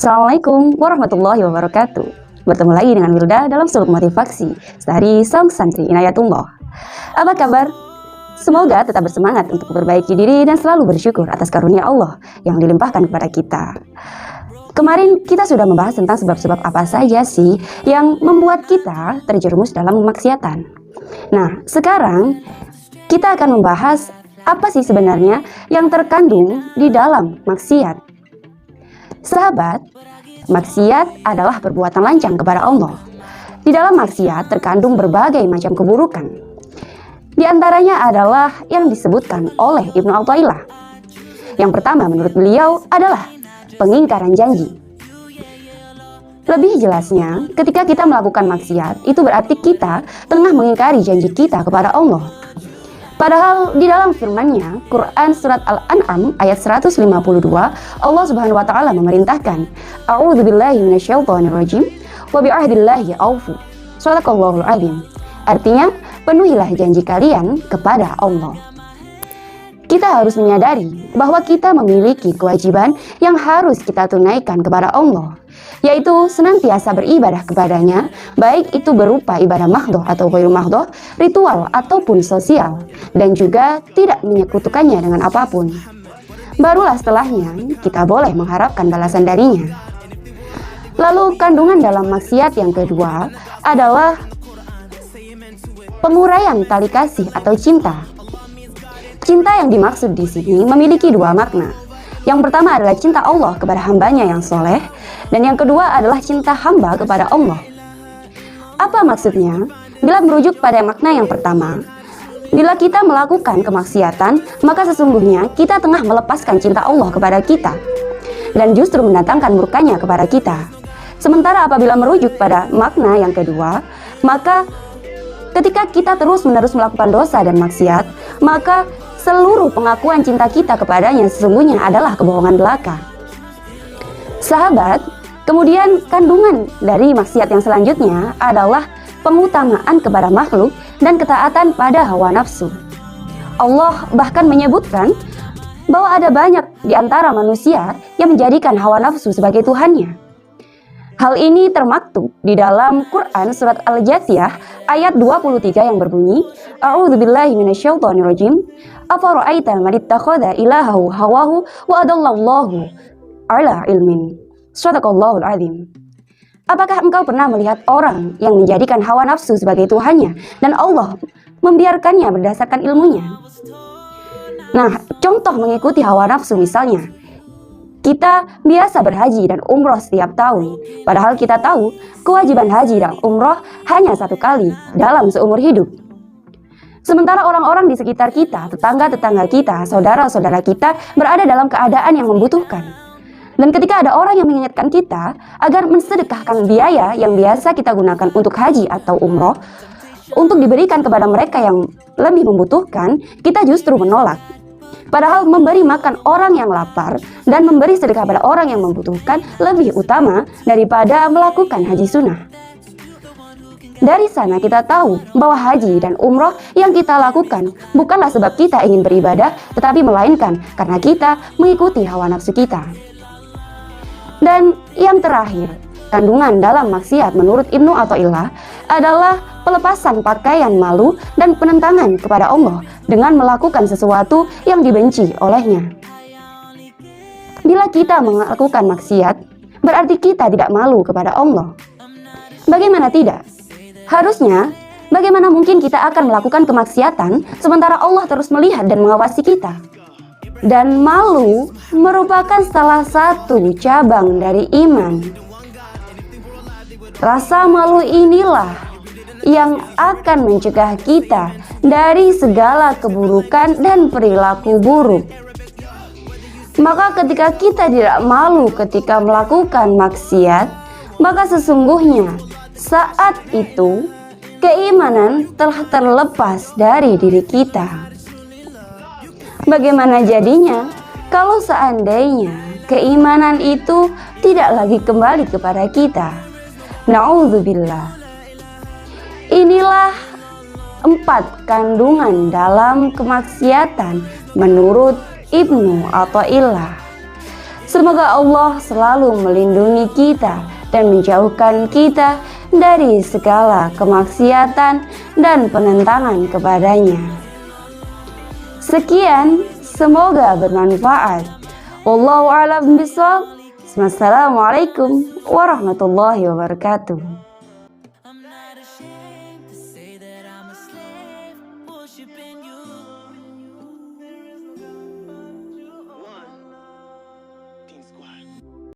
Assalamualaikum warahmatullahi wabarakatuh. Bertemu lagi dengan Wilda dalam suluk motivasi dari Sang Santri Inayatullah. Apa kabar? Semoga tetap bersemangat untuk memperbaiki diri dan selalu bersyukur atas karunia Allah yang dilimpahkan kepada kita. Kemarin kita sudah membahas tentang sebab-sebab apa saja sih yang membuat kita terjerumus dalam kemaksiatan. Nah, sekarang kita akan membahas apa sih sebenarnya yang terkandung di dalam maksiat. Sahabat, maksiat adalah perbuatan lancang kepada Allah. Di dalam maksiat terkandung berbagai macam keburukan. Di antaranya adalah yang disebutkan oleh Ibnu Athaillah. Yang pertama menurut beliau adalah pengingkaran janji. Lebih jelasnya, ketika kita melakukan maksiat, itu berarti kita tengah mengingkari janji kita kepada Allah. Padahal di dalam firman-Nya, Quran Surat Al-An'am ayat 152, Allah Subhanahu wa Ta'ala memerintahkan, A'udzubillahi minasyaitonirrajim, wa bi'ahdillahi aufu. Shadaqallahul adzim. Artinya, penuhilah janji kalian kepada Allah. Kita harus menyadari bahwa kita memiliki kewajiban yang harus kita tunaikan kepada Allah, yaitu senantiasa beribadah kepadanya, baik itu berupa ibadah mahdhoh atau ghairu mahdhoh, ritual ataupun sosial, dan juga tidak menyekutukannya dengan apapun. Barulah setelahnya kita boleh mengharapkan balasan darinya. Lalu kandungan dalam maksiat yang kedua adalah penguraian tali kasih atau cinta. Cinta yang dimaksud di sini memiliki dua makna. Yang pertama adalah cinta Allah kepada hambanya yang soleh, dan yang kedua adalah cinta hamba kepada Allah. Apa maksudnya? Bila merujuk pada makna yang pertama, bila kita melakukan kemaksiatan, maka sesungguhnya kita tengah melepaskan cinta Allah kepada kita, dan justru mendatangkan murkanya kepada kita. Sementara apabila merujuk pada makna yang kedua, maka ketika kita terus-menerus melakukan dosa dan maksiat, maka seluruh pengakuan cinta kita kepadanya sesungguhnya adalah kebohongan belaka. Sahabat, kemudian kandungan dari maksiat yang selanjutnya adalah pengutamaan kepada makhluk dan ketaatan pada hawa nafsu. Allah bahkan menyebutkan bahwa ada banyak di antara manusia yang menjadikan hawa nafsu sebagai Tuhannya. Hal ini termaktub di dalam Quran Surat Al-Jathiyah ayat 23 yang berbunyi, A'udzubillahi minasyaitonirrajim, afara'aita man ittakhadha ilahahu hawahu wa adallallahu ala ilmin. Shadaqallahul adzim. Apakah engkau pernah melihat orang yang menjadikan hawa nafsu sebagai Tuhannya dan Allah membiarkannya berdasarkan ilmunya? Nah, contoh mengikuti hawa nafsu misalnya, kita biasa berhaji dan umroh setiap tahun, padahal kita tahu kewajiban haji dan umroh hanya satu kali dalam seumur hidup. Sementara orang-orang di sekitar kita, tetangga-tetangga kita, saudara-saudara kita berada dalam keadaan yang membutuhkan. Dan ketika ada orang yang mengingatkan kita agar mensedekahkan biaya yang biasa kita gunakan untuk haji atau umroh untuk diberikan kepada mereka yang lebih membutuhkan, kita justru menolak. Padahal memberi makan orang yang lapar dan memberi sedekah pada orang yang membutuhkan lebih utama daripada melakukan haji sunnah. Dari sana kita tahu bahwa haji dan umroh yang kita lakukan bukanlah sebab kita ingin beribadah, tetapi melainkan karena kita mengikuti hawa nafsu kita. Dan yang terakhir, kandungan dalam maksiat menurut Ibnu Athaillah adalah pelepasan pakaian malu dan penentangan kepada Allah dengan melakukan sesuatu yang dibenci olehnya. Bila kita melakukan maksiat, berarti kita tidak malu kepada Allah. Bagaimana tidak? Harusnya, bagaimana mungkin kita akan melakukan kemaksiatan sementara Allah terus melihat dan mengawasi kita? Dan malu merupakan salah satu cabang dari iman. Rasa malu inilah yang akan mencegah kita dari segala keburukan dan perilaku buruk. Maka ketika kita tidak malu ketika melakukan maksiat, maka sesungguhnya saat itu keimanan telah terlepas dari diri kita. Bagaimana jadinya kalau seandainya keimanan itu tidak lagi kembali kepada kita? Na'udzubillah. Inilah 4 kandungan dalam kemaksiatan menurut Ibnu Athaillah. Semoga Allah selalu melindungi kita dan menjauhkan kita dari segala kemaksiatan dan penentangan kepadanya. Sekian, semoga bermanfaat. Wallahu a'lam bishawab. Wassalamualaikum warahmatullahi wabarakatuh.